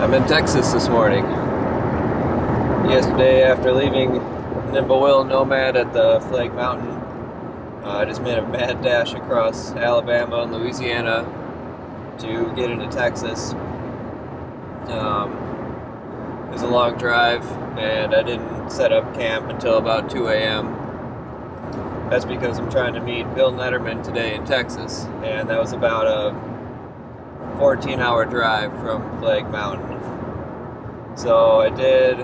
I'm in Texas this morning. Yesterday, after leaving Nimble Nomad at the Flag Mountain, I just made a mad dash across Alabama and Louisiana to get into Texas. It was a long drive, and I didn't set up camp until about 2 a.m. That's because I'm trying to meet Bill Nedderman today in Texas, and that was about a 14-hour drive from Flag Mountain. So I did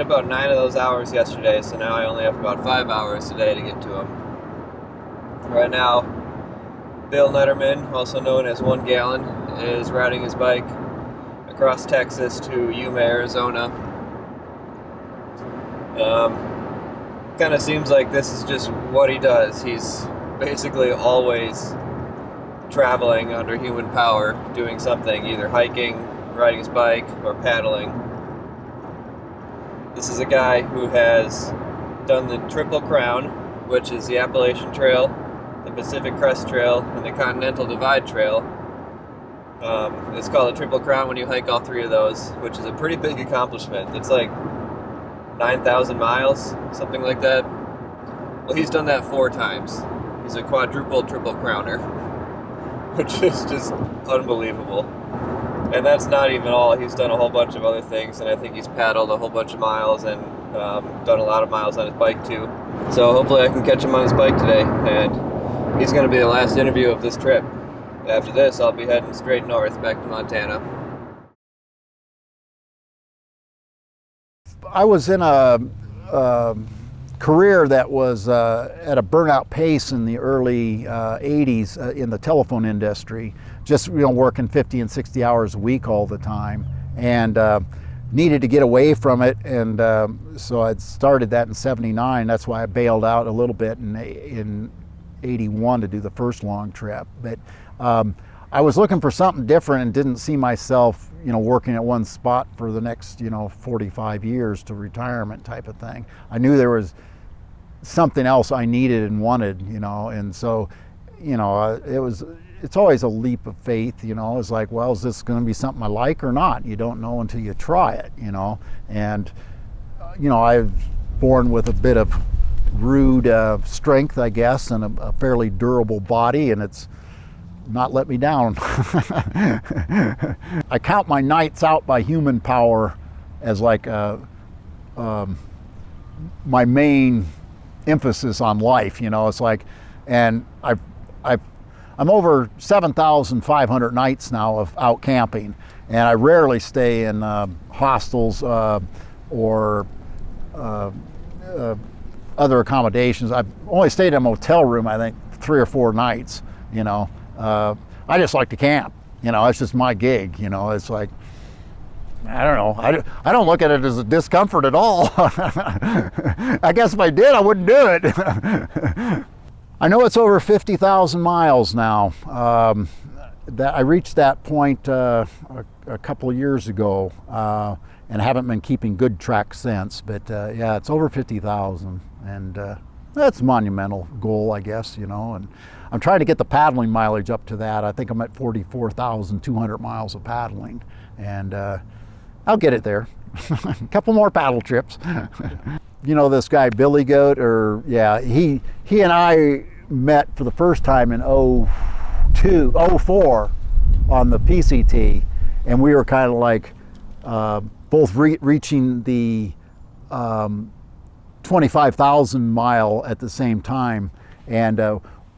about 9 of those hours yesterday, so now I only have about 5 hours today to get to him. Right now, Bill Nedderman, also known as 1 Gallon, is riding his bike across Texas to Yuma, Arizona. Kind of seems like this is just what he does. He's basically always traveling under human power, doing something, either hiking, riding his bike, or paddling. This is a guy who has done the Triple Crown, which is the Appalachian Trail, the Pacific Crest Trail, and the Continental Divide Trail. It's called a Triple Crown when you hike all 3 of those, which is a pretty big accomplishment. It's like 9,000 miles, something like that. Well, he's done that 4 times. He's a quadruple Triple Crowner, which is just unbelievable. And that's not even all. He's done a whole bunch of other things, and I think he's paddled a whole bunch of miles and done a lot of miles on his bike too. So hopefully I can catch him on his bike today, and he's going to be the last interview of this trip. After this, I'll be heading straight north back to Montana. I was in a career that was at a burnout pace in the early 80s in the telephone industry, just working 50 and 60 hours a week all the time, and needed to get away from it, and so I started that in '79. That's why I bailed out a little bit in '81 to do the first long trip. But I was looking for something different and didn't see myself working at one spot for the next 45 years to retirement type of thing. I knew there was something else I needed and wanted, and so it's always a leap of faith. It's like, well, is this going to be something I like or not? You don't know until you try it, and I was born with a bit of rude strength, I guess, and a fairly durable body, and it's not let me down. I count my nights out by human power as like my main emphasis on life. It's like, and I'm over 7,500 nights now of out camping, and I rarely stay in hostels or other accommodations. I've only stayed in a motel room, I think, 3 or 4 nights. I just like to camp. It's just my gig. It's like, I don't know. I don't look at it as a discomfort at all. I guess if I did, I wouldn't do it. I know it's over 50,000 miles now. That I reached that point a couple of years ago, and haven't been keeping good track since. But yeah, it's over 50,000, and that's a monumental goal, I guess. And I'm trying to get the paddling mileage up to that. I think I'm at 44,200 miles of paddling, and I'll get it there. A couple more paddle trips. This guy Billy Goat, he and I met for the first time in 04 on the PCT, and we were kind of like both reaching the 25,000 mile at the same time, and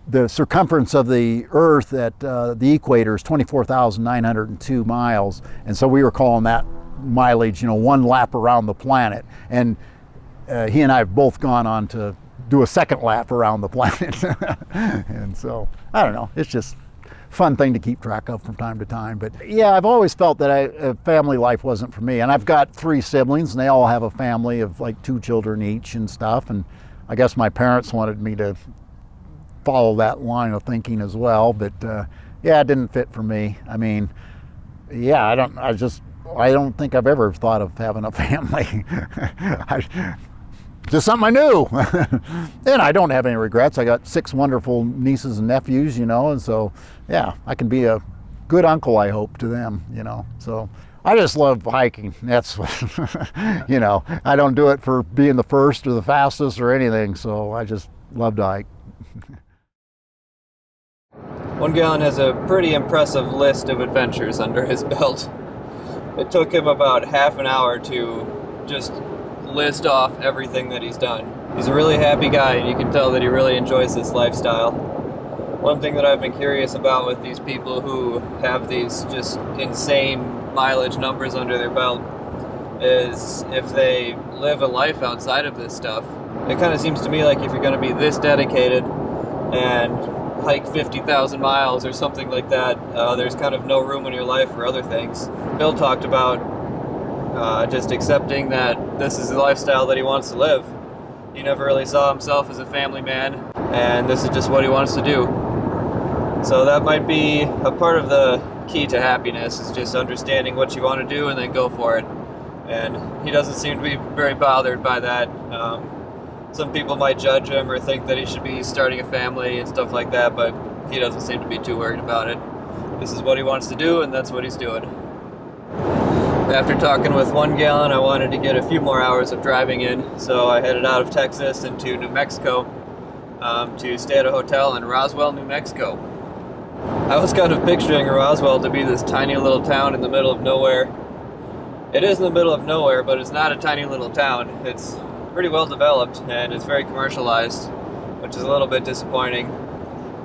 the circumference of the Earth at the equator is 24,902 miles, and so we were calling that mileage, one lap around the planet. And he and I have both gone on to do a second lap around the planet. And so, I don't know, it's just a fun thing to keep track of from time to time. But yeah, I've always felt that family life wasn't for me. And I've got 3 siblings, and they all have a family of like 2 children each and stuff. And I guess my parents wanted me to follow that line of thinking as well. But yeah, it didn't fit for me. I mean, yeah, I don't think I've ever thought of having a family. Just something I knew. And I don't have any regrets. I got 6 wonderful nieces and nephews, and so yeah, I can be a good uncle, I hope, to them, you know. So I just love hiking. That's what, you know, I don't do it for being the first or the fastest or anything, so I just love to hike. 1 Gallon has a pretty impressive list of adventures under his belt. It took him about half an hour to just list off everything that he's done. He's a really happy guy, and you can tell that he really enjoys this lifestyle. One thing that I've been curious about with these people who have these just insane mileage numbers under their belt is if they live a life outside of this stuff. It kind of seems to me like if you're going to be this dedicated and hike 50,000 miles or something like that, there's kind of no room in your life for other things. Bill talked about just accepting that this is the lifestyle that he wants to live. He never really saw himself as a family man, and this is just what he wants to do. So that might be a part of the key to happiness, is just understanding what you want to do and then go for it. And he doesn't seem to be very bothered by that. Some people might judge him or think that he should be starting a family and stuff like that, but he doesn't seem to be too worried about it. This is what he wants to do, and that's what he's doing. After talking with 1 Gallon, I wanted to get a few more hours of driving in, so I headed out of Texas into New Mexico to stay at a hotel in Roswell, New Mexico. I was kind of picturing Roswell to be this tiny little town in the middle of nowhere. It is in the middle of nowhere, but it's not a tiny little town. It's pretty well developed, and it's very commercialized, which is a little bit disappointing.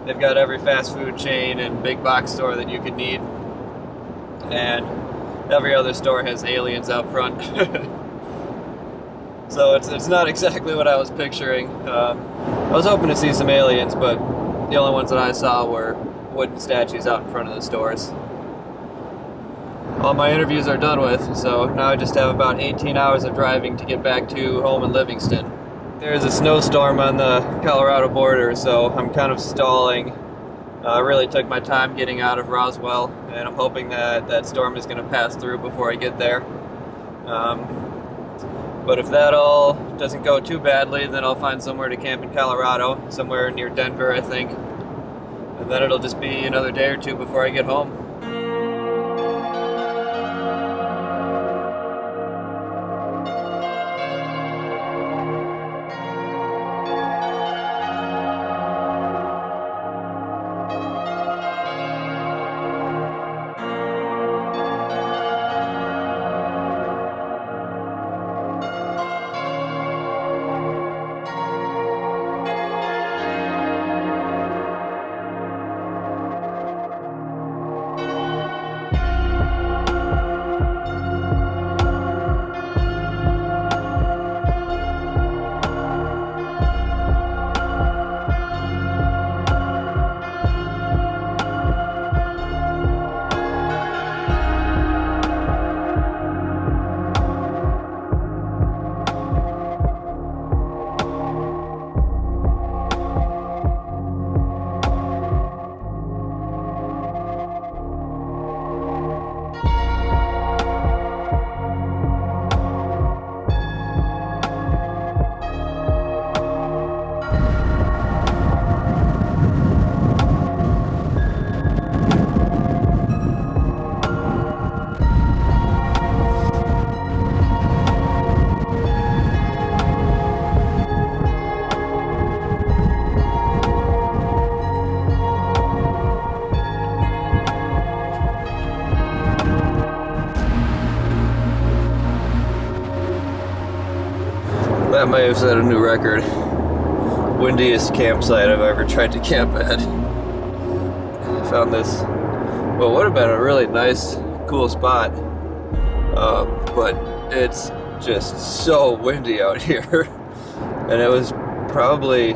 They've got every fast food chain and big box store that you could need, and every other store has aliens out front. So it's not exactly what I was picturing. I was hoping to see some aliens, but the only ones that I saw were wooden statues out in front of the stores. All my interviews are done with, so now I just have about 18 hours of driving to get back to home in Livingston. There's a snowstorm on the Colorado border, so I'm kind of stalling. I really took my time getting out of Roswell, and I'm hoping that that storm is going to pass through before I get there. But if that all doesn't go too badly, then I'll find somewhere to camp in Colorado, somewhere near Denver, I think. And then it'll just be another day or two before I get home. That may have set a new record. Windiest campsite I've ever tried to camp at. I found this, well, would have been a really nice, cool spot. But it's just so windy out here. And it was probably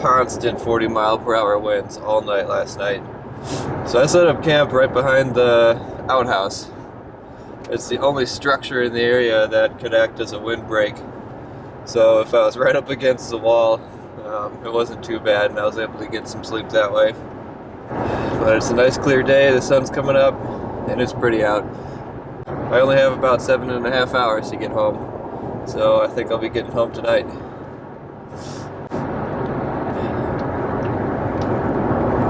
constant 40-mile-per-hour winds all night last night. So I set up camp right behind the outhouse. It's the only structure in the area that could act as a windbreak. So if I was right up against the wall, it wasn't too bad, and I was able to get some sleep that way. But it's a nice clear day, the sun's coming up, and it's pretty out. I only have about 7.5 hours to get home, so I think I'll be getting home tonight.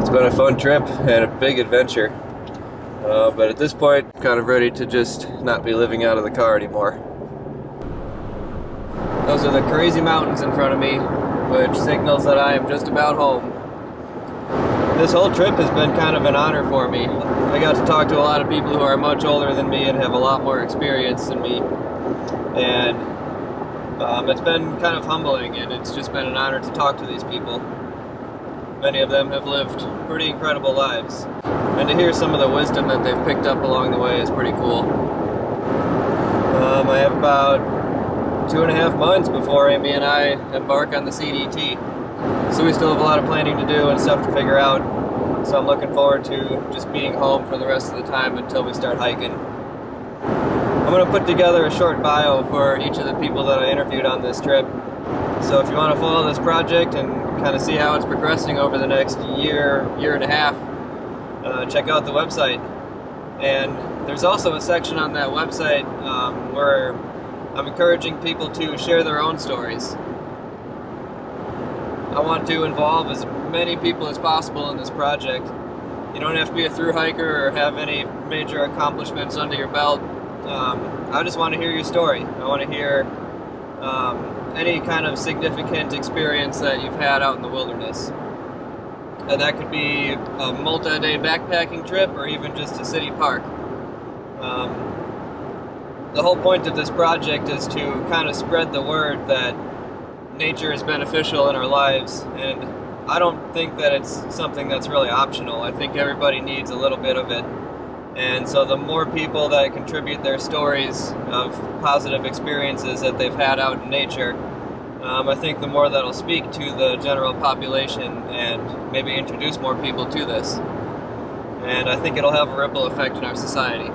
It's been a fun trip and a big adventure. But at this point, kind of ready to just not be living out of the car anymore. Those are the crazy mountains in front of me, which signals that I am just about home. This whole trip has been kind of an honor for me. I got to talk to a lot of people who are much older than me and have a lot more experience than me. And it's been kind of humbling, and it's just been an honor to talk to these people. Many of them have lived pretty incredible lives. And to hear some of the wisdom that they've picked up along the way is pretty cool. I have about 2.5 months before Amy and I embark on the CDT. So we still have a lot of planning to do and stuff to figure out. So I'm looking forward to just being home for the rest of the time until we start hiking. I'm going to put together a short bio for each of the people that I interviewed on this trip. So if you want to follow this project and kind of see how it's progressing over the next year and a half, check out the website. And there's also a section on that website where I'm encouraging people to share their own stories. I want to involve as many people as possible in this project. You don't have to be a thru hiker or have any major accomplishments under your belt. I just want to hear your story. I want to hear any kind of significant experience that you've had out in the wilderness. And that could be a multi-day backpacking trip or even just a city park. The whole point of this project is to kind of spread the word that nature is beneficial in our lives, and I don't think that it's something that's really optional. I think everybody needs a little bit of it. And so the more people that contribute their stories of positive experiences that they've had out in nature, I think the more that'll speak to the general population and maybe introduce more people to this. And I think it'll have a ripple effect in our society.